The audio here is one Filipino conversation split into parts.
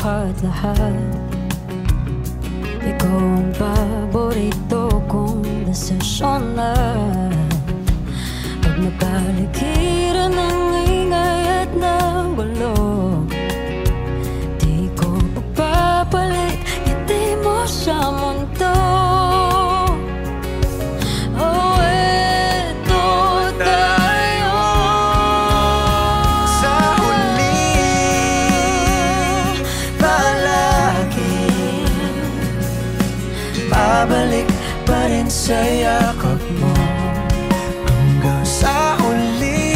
lahat-lahat. Ikaw ang paborito kong desisyon na pag napaligiran ng ingay at ng gulo, di ko pagpapalit ngiti mo sa mundo. Oh, eto tayo sa huli, palagi babalik pa rin sa yakap mo. Hanggang sa huli,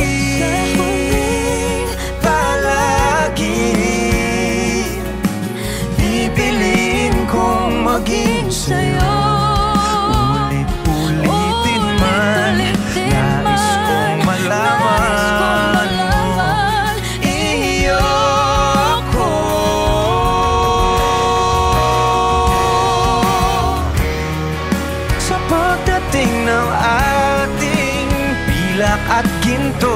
palagi pipiliin kong maging sa'yo. Ulit-ulitin man, nais kong malaman iyo ko. Sa pagdating ng ating pilak at ginto,